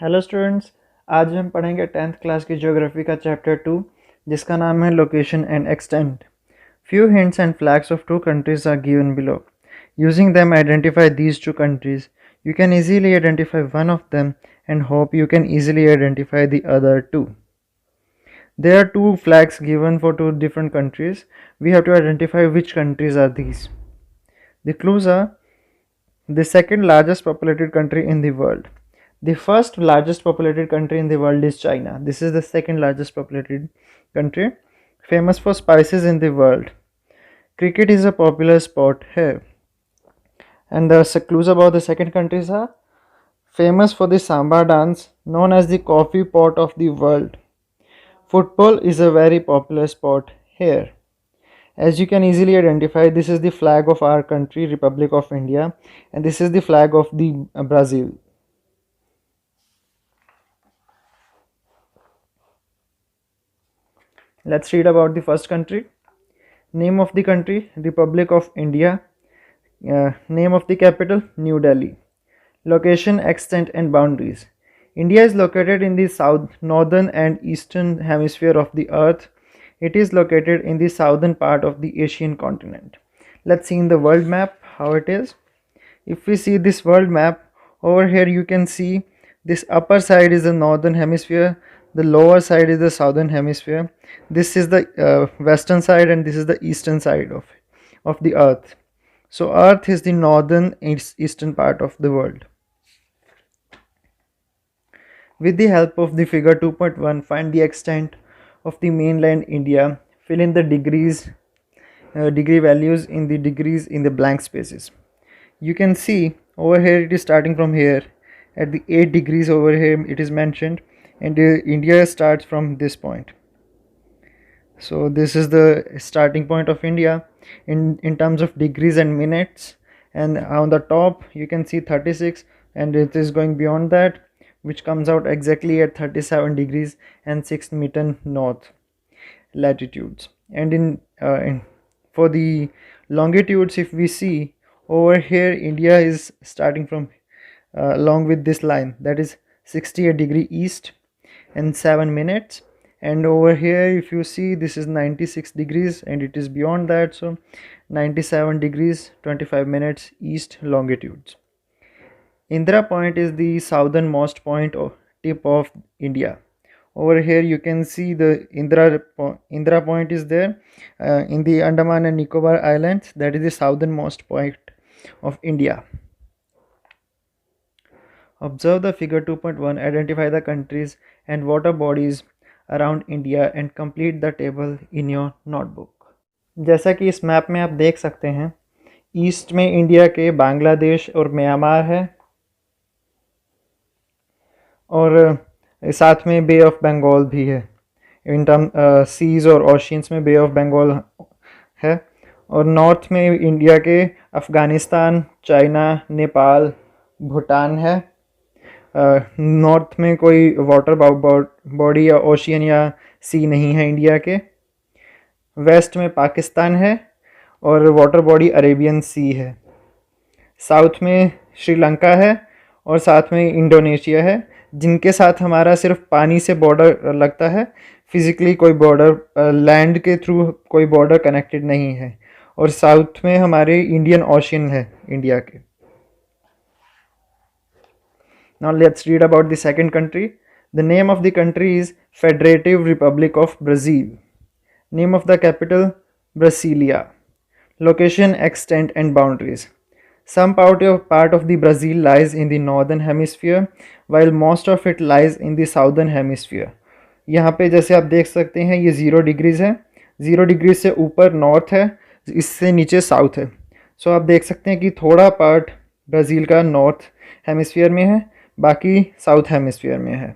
Hello students. आज हम पढ़ेंगे 10th क्लास की ज्योग्राफी का चैप्टर 2 जिसका नाम है location and extent. Few hints and flags of two countries are given below. Using them, identify these two countries. You can easily identify one of them and hope you can easily identify the other two. There are two flags given for two different countries. We have to identify which countries are these. The clues are: the second largest populated country in the world. The first largest populated country in the world is China. This is the second largest populated country, famous for spices in the world. Cricket is a popular sport here. And the clues about the second countries are: famous for the samba dance, known as the coffee pot of the world. Football is a very popular sport here. As you can easily identify, this is the flag of our country, Republic of India, and this is the flag of the Brazil. Let's read about the first country. Name of the country: Republic of India. Name of the capital: New Delhi. Location, extent and boundaries. India is located in the northern and eastern hemisphere of the earth. It is located in the southern part of the Asian continent. Let's see in the world map how it is. If we see this world map, over here you can see this upper side is the northern hemisphere, the lower side is the southern hemisphere. This is the western side and this is the eastern side of the earth. So earth is the northern eastern part of the world. With the help of the figure 2.1, find the extent of the mainland India. Fill in the degree values in the degrees in the blank spaces. You can see over here it is starting from here at the 8 degrees over here it is mentioned, and India starts from this point. So this is the starting point of India in terms of degrees and minutes, and on the top you can see 36, and it is going beyond that, which comes out exactly at 37 degrees and 6 meter north latitudes. And for the longitudes, if we see over here, India is starting from along with this line, that is 68 degree east and 7 minutes, and over here if you see this is 96 degrees and it is beyond that, so 97 degrees 25 minutes east longitudes. Indira Point is the southernmost point or tip of India. Over here you can see the Indira Point is there in the Andaman and Nicobar Islands. That is the southernmost point of India. Observe the figure 2.1, identify the countries and water bodies around India and complete the table in your notebook. जैसा कि इस map में आप देख सकते हैं, east में India के बांग्लादेश और म्यांमार है, और साथ में बे ऑफ बंगाल भी है। इन टर्म सीज और ओशियंस में बे ऑफ बंगाल है, और नॉर्थ में इंडिया के अफ़गानिस्तान, चाइना, नेपाल, भूटान है। नॉर्थ में कोई वाटर बॉडी या ओशियन या सी नहीं है इंडिया के। वेस्ट में पाकिस्तान है और वाटर बॉडी अरेबियन सी है। साउथ में श्रीलंका है और साथ में इंडोनेशिया है, जिनके साथ हमारा सिर्फ पानी से बॉर्डर लगता है, फिजिकली कोई बॉर्डर लैंड के थ्रू कोई बॉर्डर कनेक्टेड नहीं है। और साउथ में हमारे इंडियन ओशियन है इंडिया के। Now let's read about the second country. The name of the country is Federative Republic of Brazil. Name of the capital: Brasilia. Location, extent and boundaries. Some part of the Brazil lies in the northern hemisphere, while most of it lies in the southern hemisphere. यहाँ पे जैसे आप देख सकते हैं ये 0 degrees है, 0 degree से ऊपर नॉर्थ है, इससे नीचे साउथ है। सो आप देख सकते हैं कि थोड़ा पार्ट ब्राज़ील का नॉर्थ हेमिस्फीयर में है, बाकी साउथ हेमिस्फीयर में है।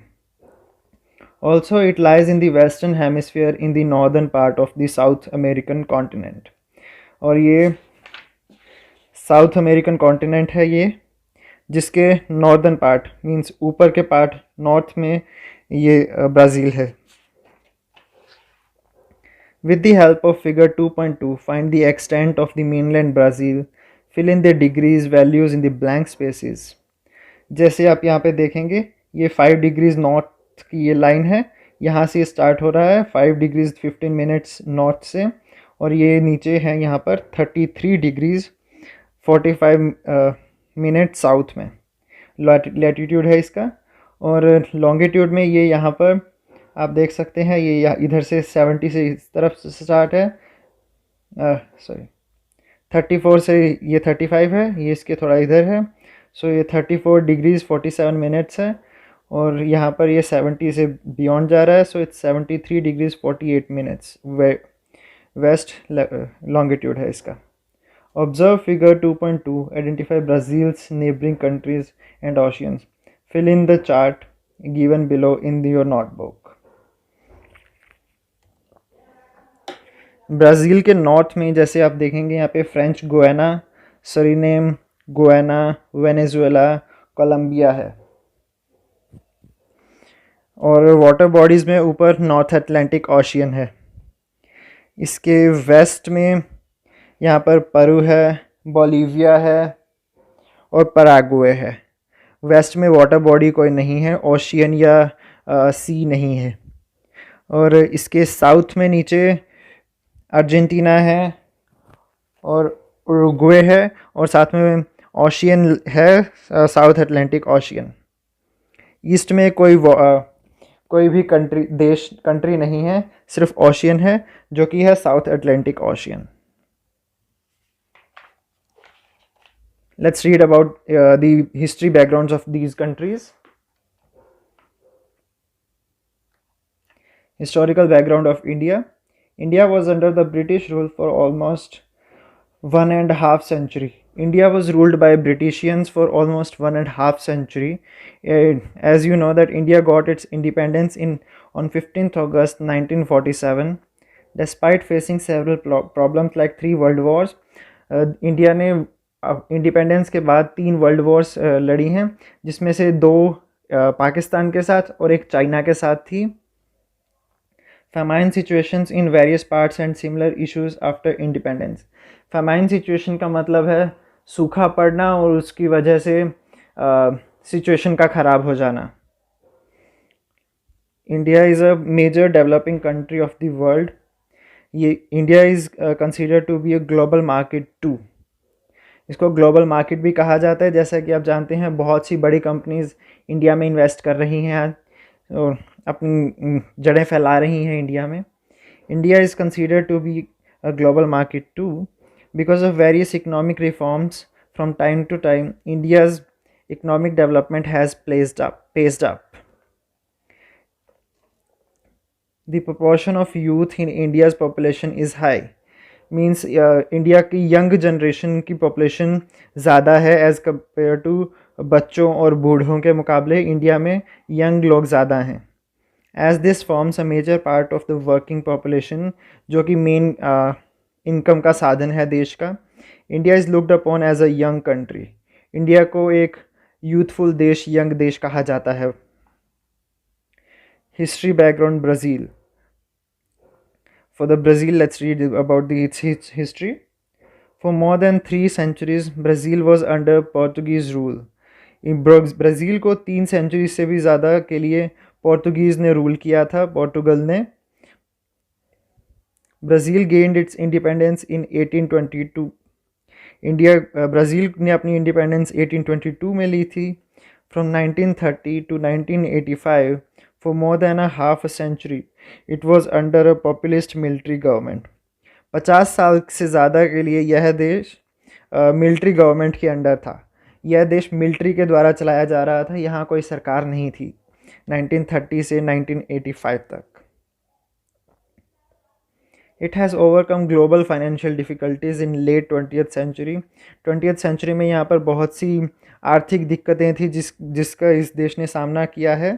Also it lies in the western hemisphere in the northern part of the south American continent. और ये साउथ अमेरिकन कॉन्टिनेंट है ये, जिसके नॉर्दर्न पार्ट मीन्स ऊपर के पार्ट नॉर्थ में ये ब्राज़ील है। With the help of figure 2.2, find the extent of the mainland Brazil. Fill in the degrees values in the blank spaces. जैसे आप यहाँ पे देखेंगे ये 5 डिग्रीज नॉर्थ की ये लाइन है, यहाँ से स्टार्ट हो रहा है 5 डिग्रीज 15 मिनट्स नॉर्थ से, और ये नीचे है यहाँ पर 33 डिग्रीज 45 मिनट साउथ में लैटिट्यूड है इसका। और लॉन्गिट्यूड में ये यहाँ पर आप देख सकते हैं, ये इधर से 70 से इस तरफ से स्टार्ट है, सॉरी 34 से ये 35 है, ये इसके थोड़ा इधर है, सो ये 34 डिग्रीज 47 मिनट्स है, और यहाँ पर ये 70 से बियॉन्ड जा रहा है, so it's 73 degrees 48 minutes west longitude है इसका। Observe figure 2.2, identify Brazil's neighbouring countries and oceans, fill in the chart given below in your notebook. Brazil के नॉर्थ में जैसे आप देखेंगे यहाँ पे French Guiana, Suriname, Guyana, Venezuela, Colombia है। और वाटर बॉडीज़ में ऊपर नॉर्थ अटलांटिक ओशियन है। इसके वेस्ट में यहाँ पर पेरू है, बोलिविया है और पराग्वे है। वेस्ट में वाटर बॉडी कोई नहीं है, ओशियन या सी नहीं है। और इसके साउथ में नीचे अर्जेंटीना है और उरुग्वे है, और साथ में ओशियन है, साउथ अटलांटिक ओशियन। ईस्ट में कोई भी कंट्री नहीं है, सिर्फ ओशियन है जो कि है south Atlantic ocean. Let's read about the history backgrounds of these countries. Historical background of India. India was under the British rule for almost 1.5 century. India was ruled by Britishans for almost 1.5 century. As you know that India got its independence on 15th August 1947. Despite facing several problems like 3 world wars, India ने independence के बाद 3 world Wars लड़ी हैं, जिसमें से 2 पाकिस्तान के साथ और एक चाइना के साथ थी। Famine situations in various parts and similar issues after independence. Famine situation का मतलब है सूखा पड़ना और उसकी वजह से सिचुएशन का ख़राब हो जाना। India is a major developing country of the world. ये India is considered to be a global market too. इसको ग्लोबल मार्केट भी कहा जाता है। जैसा कि आप जानते हैं, बहुत सी बड़ी कंपनीज़ इंडिया में इन्वेस्ट कर रही हैं और अपनी जड़ें फैला रही हैं इंडिया में। India is considered to be a global market too because of various economic reforms from time to time. India's economic development has paced up. The proportion of youth in India's population is high. Means India की young generation की population ज़्यादा है as compare to बच्चों और बूढ़ों के मुकाबले India में यंग लोग ज़्यादा हैं। As this forms a major part of the working population, जो कि मेन इनकम का साधन है देश का। India is looked upon as a young country. India को एक यूथफुल देश, यंग देश कहा जाता है। History background Brazil. For the Brazil, let's read about its history. For more than 3 centuries, Brazil was under Portuguese rule. Brazil को 3 century से भी ज़्यादा के लिए पोर्तुगीज़ ने रूल किया था, पोर्टुगल ने। Brazil gained it's independence in 1822। Brazil ने अपनी इंडिपेंडेंस 1822 में ली थी। From 1930 to 1985, for more than a half a century, it was under a populist military government. 50 साल से ज़्यादा के लिए यह देश मिलिट्री गवर्नमेंट के अंडर था। यह देश मिलिट्री के द्वारा चलाया जा रहा था, यहाँ कोई सरकार नहीं थी 1930 से 1985 तक। It has overcome global financial difficulties in late 20th century. 20th century में यहाँ पर बहुत सी आर्थिक दिक्कतें थी जिसका इस देश ने सामना किया है।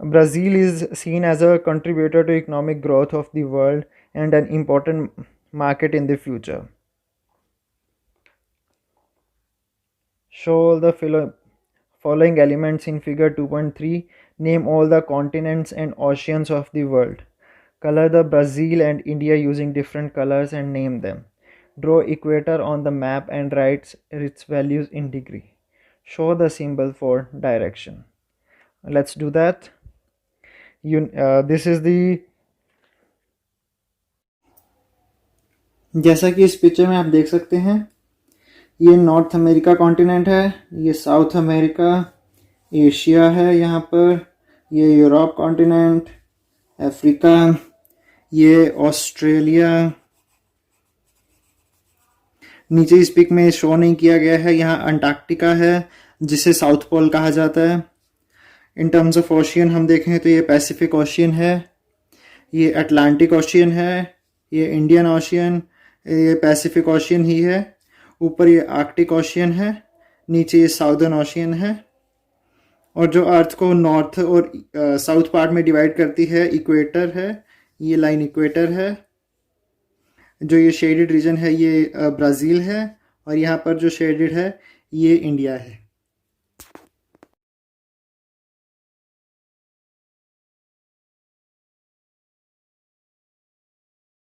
Brazil is seen as a contributor to economic growth of the world and an important market in the future. Show all the following elements in figure 2.3. Name all the continents and oceans of the world. Color the Brazil and India using different colors and name them. Draw equator on the map and write its values in degree. Show the symbol for direction. let's do that. This is the, जैसा कि इस picture में आप देख सकते हैं, ये north America continent है, ये साउथ अमेरिका, एशिया है यहाँ पर, ये यूरोप कॉन्टिनेंट, अफ्रीका, ये ऑस्ट्रेलिया, नीचे इस पिक में शो नहीं किया गया है, यहाँ अंटार्कटिका है जिसे साउथ पोल कहा जाता है। इन टर्म्स ऑफ ओशियन हम देखें तो ये पैसिफिक ओशियन है, ये अटलांटिक ओशियन है, ये इंडियन ओशियन, ये पैसिफिक ओशियन ही है, ऊपर ये आर्कटिक ओशियन है, नीचे ये साउदर्न ओशियन है। और जो अर्थ को नॉर्थ और साउथ पार्ट में डिवाइड करती है इक्वेटर है, ये लाइन इक्वेटर है। जो ये शेडेड रीजन है ये ब्राज़ील है, और यहाँ पर जो शेडेड है ये इंडिया है।